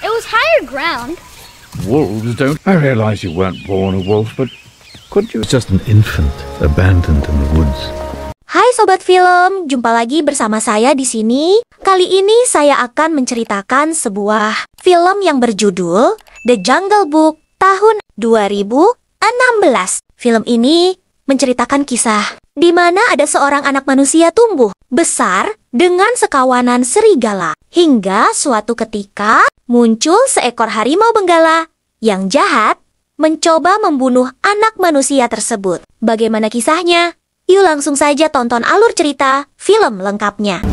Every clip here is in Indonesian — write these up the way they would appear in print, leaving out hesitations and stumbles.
It was higher ground. Wolves don't... I realize you weren't born a wolf, but could you... Just an infant abandoned in the woods. Hai Sobat Film, jumpa lagi bersama saya di sini. Kali ini saya akan menceritakan sebuah film yang berjudul The Jungle Book tahun 2016. Film ini menceritakan kisah di mana ada seorang anak manusia tumbuh besar dengan sekawanan serigala. Hingga suatu ketika muncul seekor harimau benggala yang jahat mencoba membunuh anak manusia tersebut. Bagaimana kisahnya? Yuk langsung saja tonton alur cerita film lengkapnya.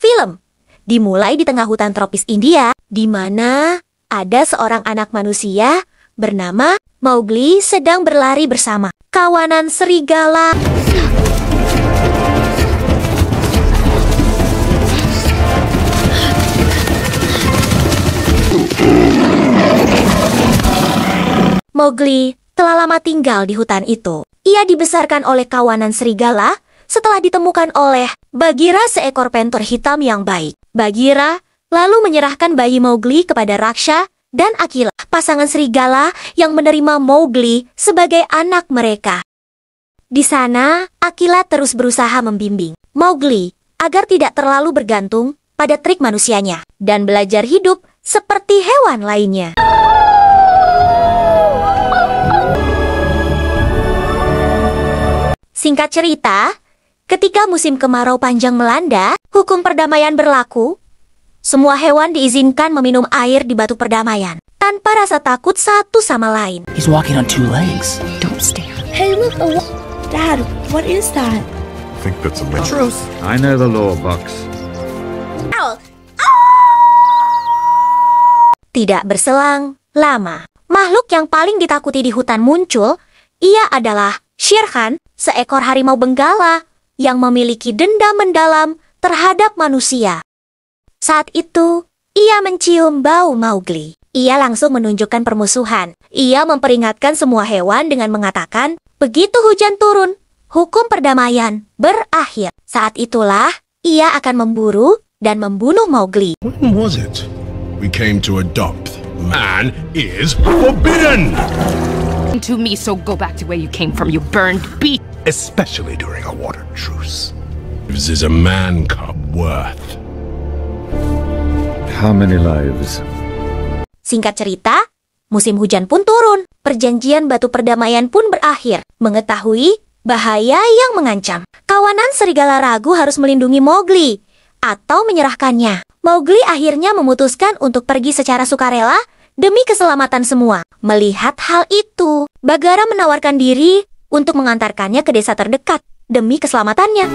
Film dimulai di tengah hutan tropis India, di mana ada seorang anak manusia bernama Mowgli sedang berlari bersama kawanan serigala. Mowgli telah lama tinggal di hutan itu. Ia dibesarkan oleh kawanan serigala setelah ditemukan oleh Bagheera, seekor pentor hitam yang baik. Bagheera lalu menyerahkan bayi Mowgli kepada Raksha dan Akila, pasangan serigala yang menerima Mowgli sebagai anak mereka. Di sana, Akila terus berusaha membimbing Mowgli agar tidak terlalu bergantung pada trik manusianya dan belajar hidup seperti hewan lainnya. Singkat cerita, ketika musim kemarau panjang melanda, hukum perdamaian berlaku. Semua hewan diizinkan meminum air di batu perdamaian tanpa rasa takut satu sama lain. He's walking on two legs. Don't stare. Hey, look, Dad, what is that? I think that's a Truth. I know the law, Box. Ow! Tidak berselang lama, makhluk yang paling ditakuti di hutan muncul. Ia adalah Shere Khan, seekor harimau benggala yang memiliki dendam mendalam terhadap manusia. Saat itu, ia mencium bau Mowgli. Ia langsung menunjukkan permusuhan. Ia memperingatkan semua hewan dengan mengatakan, begitu hujan turun, hukum perdamaian berakhir. Saat itulah, ia akan memburu dan membunuh Mowgli. When was it? We came to adopt. Man is forbidden! To me, so go back to where you came from, you burned beast. Especially during a water truce. This is a man cub worth. How many lives? Singkat cerita, musim hujan pun turun. Perjanjian batu perdamaian pun berakhir. Mengetahui bahaya yang mengancam, kawanan serigala ragu harus melindungi Mowgli atau menyerahkannya. Mowgli akhirnya memutuskan untuk pergi secara sukarela demi keselamatan semua. Melihat hal itu, Bagheera menawarkan diri untuk mengantarkannya ke desa terdekat demi keselamatannya.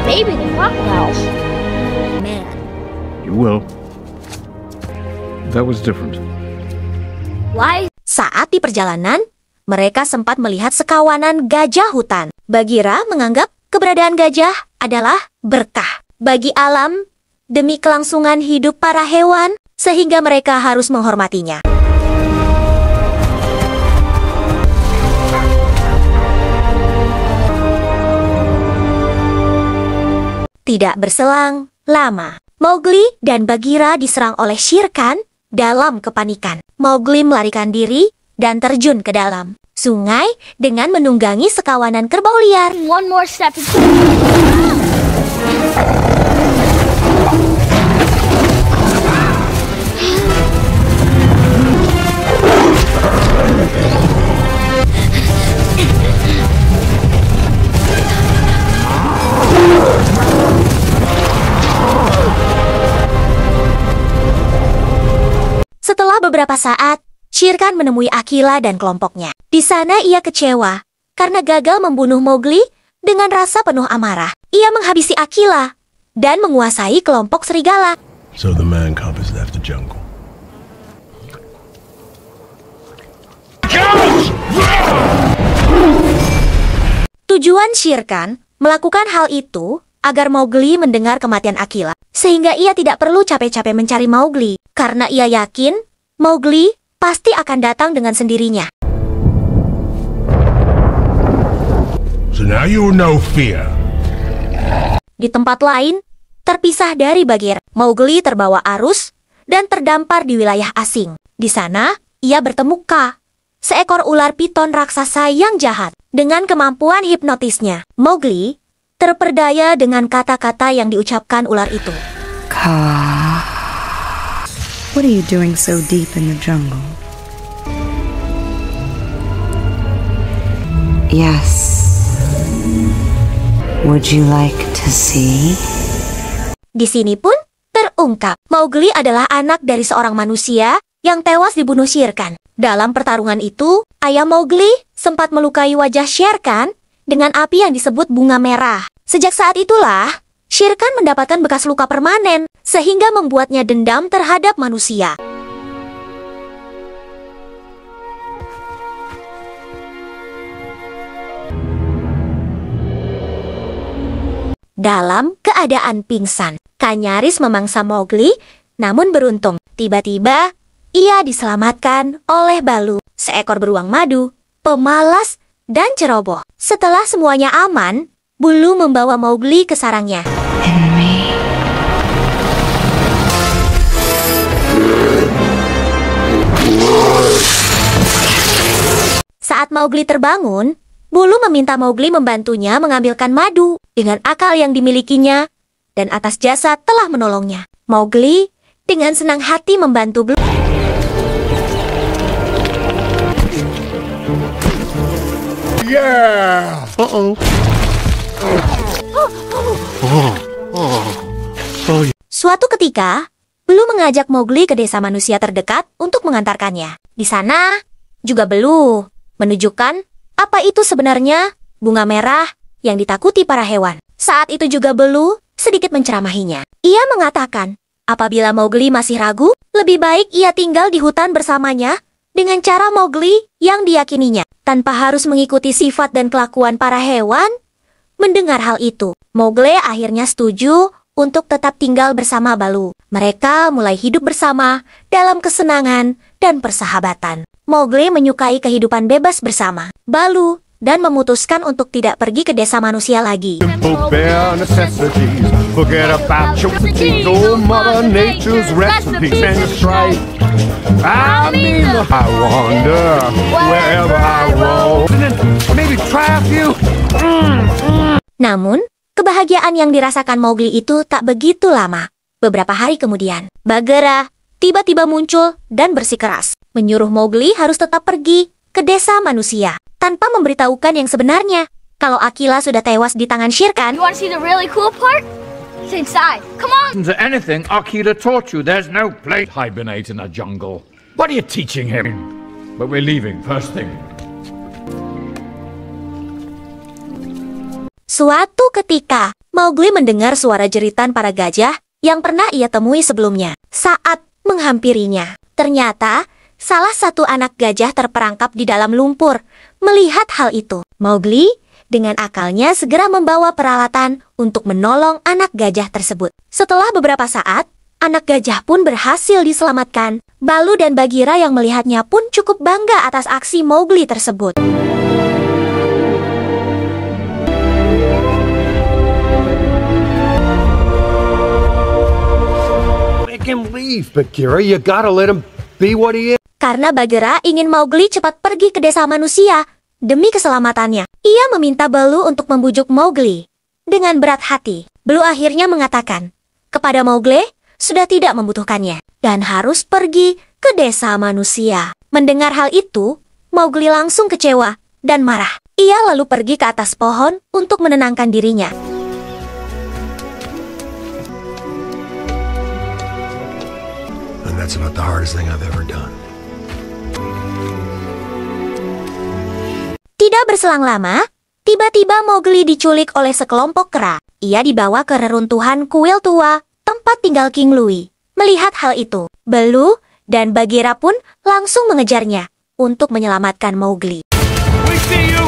Maybe the crocodiles. Man. You will. That was different. Why? Saat di perjalanan, mereka sempat melihat sekawanan gajah hutan. Bagheera menganggap keberadaan gajah adalah berkah bagi alam demi kelangsungan hidup para hewan, sehingga mereka harus menghormatinya. Tidak berselang lama, Mowgli dan Bagheera diserang oleh Shere Khan dalam kepanikan. Mowgli melarikan diri dan terjun ke dalam sungai dengan menunggangi sekawanan kerbau liar. One more step. Setelah beberapa saat, Shere Khan menemui Akila dan kelompoknya. Di sana ia kecewa karena gagal membunuh Mowgli dengan rasa penuh amarah. Ia menghabisi Akila dan menguasai kelompok serigala. So the man cub has left the jungle. Tujuan Shere Khan melakukan hal itu agar Mowgli mendengar kematian Akila, sehingga ia tidak perlu capek-capek mencari Mowgli, karena ia yakin Mowgli pasti akan datang dengan sendirinya. So now you know fear. Di tempat lain, terpisah dari Bagheera, Mowgli terbawa arus dan terdampar di wilayah asing. Di sana, ia bertemu Ka, seekor ular piton raksasa yang jahat. Dengan kemampuan hipnotisnya, Mowgli terperdaya dengan kata-kata yang diucapkan ular itu. Ka, what are you doing so deep in the jungle? Yes. Would you like to see? Di sini pun terungkap, Mowgli adalah anak dari seorang manusia yang tewas dibunuh Shere Khan. Dalam pertarungan itu, ayah Mowgli sempat melukai wajah Shere Khan dengan api yang disebut bunga merah. Sejak saat itulah, Shere Khan mendapatkan bekas luka permanen, sehingga membuatnya dendam terhadap manusia. Dalam keadaan pingsan, Ka nyaris memangsa Mowgli, namun beruntung, tiba-tiba ia diselamatkan oleh Baloo, seekor beruang madu, pemalas, dan ceroboh. Setelah semuanya aman, Baloo membawa Mowgli ke sarangnya. Saat Mowgli terbangun, Baloo meminta Mowgli membantunya mengambilkan madu dengan akal yang dimilikinya, dan atas jasa telah menolongnya. Mowgli dengan senang hati membantu Baloo. Yeah! Suatu ketika, Baloo mengajak Mowgli ke desa manusia terdekat untuk mengantarkannya. Di sana, juga Baloo menunjukkan apa itu sebenarnya bunga merah yang ditakuti para hewan. Saat itu juga Baloo sedikit menceramahinya. Ia mengatakan, apabila Mowgli masih ragu, lebih baik ia tinggal di hutan bersamanya dengan cara Mowgli yang diyakininya, tanpa harus mengikuti sifat dan kelakuan para hewan. Mendengar hal itu, Mowgli akhirnya setuju untuk tetap tinggal bersama Baloo. Mereka mulai hidup bersama dalam kesenangan dan persahabatan. Mowgli menyukai kehidupan bebas bersama Baloo dan memutuskan untuk tidak pergi ke desa manusia lagi. Simple bare necessities. Forget about your fatigue. Oh, Mother Nature's recipes and the strife. I mean, I wander wherever I roam. Maybe try a few. Namun, kebahagiaan yang dirasakan Mowgli itu tak begitu lama. Beberapa hari kemudian, Bagheera tiba-tiba muncul dan bersikeras, menyuruh Mowgli harus tetap pergi ke desa manusia, tanpa memberitahukan yang sebenarnya, kalau Akila sudah tewas di tangan Shere Khan. You want to see the really cool part? It's inside. Come on! To anything Akila taught you, there's no place hibernate in a jungle. What are you teaching him? But we're leaving first thing. Suatu ketika, Mowgli mendengar suara jeritan para gajah yang pernah ia temui sebelumnya. Saat menghampirinya, ternyata salah satu anak gajah terperangkap di dalam lumpur. Melihat hal itu, Mowgli dengan akalnya segera membawa peralatan untuk menolong anak gajah tersebut. Setelah beberapa saat, anak gajah pun berhasil diselamatkan. Baloo dan Bagheera yang melihatnya pun cukup bangga atas aksi Mowgli tersebut. Make him leave, Bagheera. You gotta let him be what he is. Karena Bagheera ingin Mowgli cepat pergi ke desa manusia demi keselamatannya, ia meminta Baloo untuk membujuk Mowgli. Dengan berat hati, Baloo akhirnya mengatakan kepada Mowgli sudah tidak membutuhkannya dan harus pergi ke desa manusia. Mendengar hal itu, Mowgli langsung kecewa dan marah. Ia lalu pergi ke atas pohon untuk menenangkan dirinya. And that's about the hardest thing I've ever done. Tidak berselang lama, tiba-tiba Mowgli diculik oleh sekelompok kera. Ia dibawa ke reruntuhan kuil tua, tempat tinggal King Louie. Melihat hal itu, Baloo dan Bagheera pun langsung mengejarnya untuk menyelamatkan Mowgli. We see you!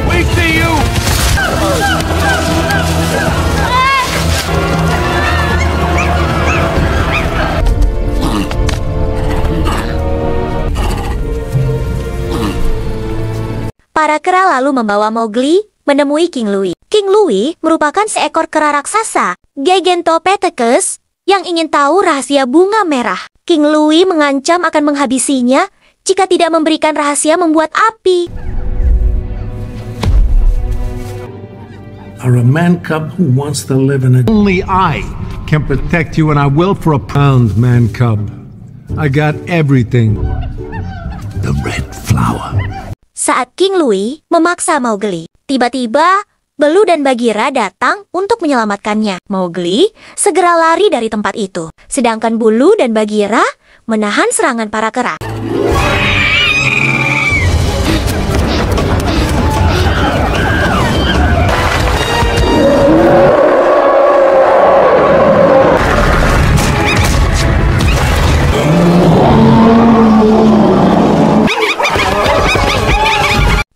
We see you! Para kera lalu membawa Mowgli menemui King Louie. King Louie merupakan seekor kera raksasa, Gigantopithecus, yang ingin tahu rahasia bunga merah. King Louie mengancam akan menghabisinya jika tidak memberikan rahasia membuat api. Are a man cub who wants to live in a... Only I can protect you, and I will for a pound, man cub. I got everything. The red flower. Saat King Louie memaksa Mowgli, tiba-tiba Baloo dan Bagheera datang untuk menyelamatkannya. Mowgli segera lari dari tempat itu, sedangkan Baloo dan Bagheera menahan serangan para kera.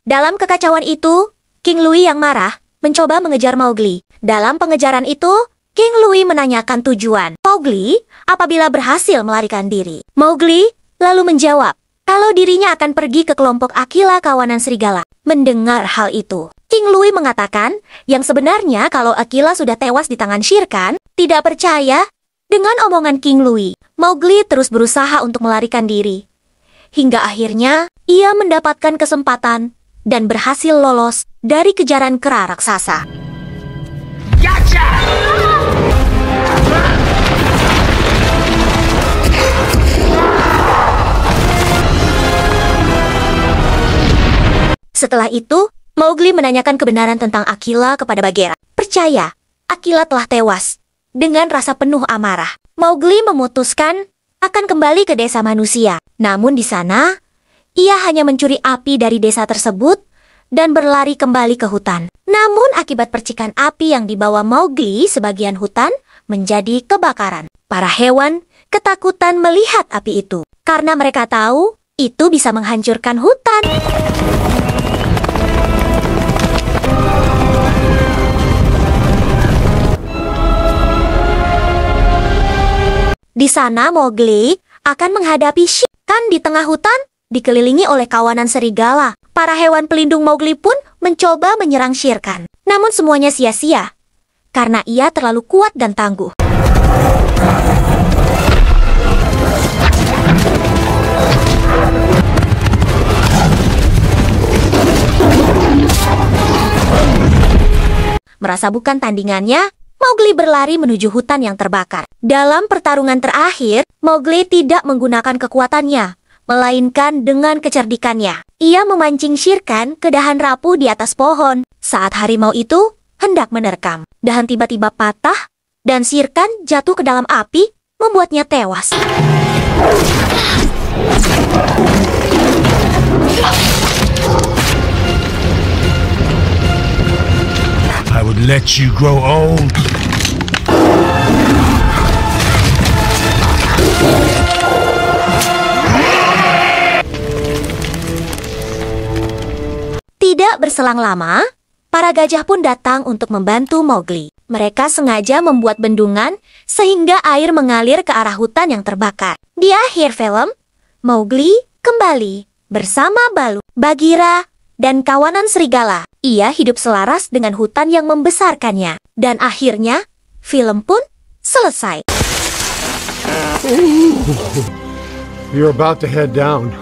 Dalam kekacauan itu, King Louie yang marah mencoba mengejar Mowgli. Dalam pengejaran itu, King Louie menanyakan tujuan Mowgli apabila berhasil melarikan diri. Mowgli lalu menjawab kalau dirinya akan pergi ke kelompok Akila kawanan serigala. Mendengar hal itu, King Louie mengatakan yang sebenarnya kalau Akila sudah tewas di tangan Shere Khan. Tidak percaya dengan omongan King Louie, Mowgli terus berusaha untuk melarikan diri. Hingga akhirnya, ia mendapatkan kesempatan dan berhasil lolos dari kejaran kera raksasa. Gotcha! Setelah itu, Mowgli menanyakan kebenaran tentang Akila kepada Bagheera. Percaya, Akila telah tewas. Dengan rasa penuh amarah, Mowgli memutuskan akan kembali ke desa manusia. Namun di sana, ia hanya mencuri api dari desa tersebut dan berlari kembali ke hutan. Namun akibat percikan api yang dibawa Mowgli, sebagian hutan menjadi kebakaran. Para hewan ketakutan melihat api itu, karena mereka tahu itu bisa menghancurkan hutan. Di sana Mowgli akan menghadapi Shere Khan di tengah hutan, dikelilingi oleh kawanan serigala. Para hewan pelindung Mowgli pun mencoba menyerang Shere Khan. Namun semuanya sia-sia, karena ia terlalu kuat dan tangguh. Merasa bukan tandingannya, Mowgli berlari menuju hutan yang terbakar. Dalam pertarungan terakhir, Mowgli tidak menggunakan kekuatannya, melainkan dengan kecerdikannya. Ia memancing Shere Khan ke dahan rapuh di atas pohon. Saat harimau itu hendak menerkam, dahan tiba-tiba patah dan Shere Khan jatuh ke dalam api, membuatnya tewas. I would let you grow old. Tidak berselang lama, para gajah pun datang untuk membantu Mowgli. Mereka sengaja membuat bendungan sehingga air mengalir ke arah hutan yang terbakar. Di akhir film, Mowgli kembali bersama Baloo, Bagheera, dan kawanan serigala. Ia hidup selaras dengan hutan yang membesarkannya. Dan akhirnya, film pun selesai. You're about to head down.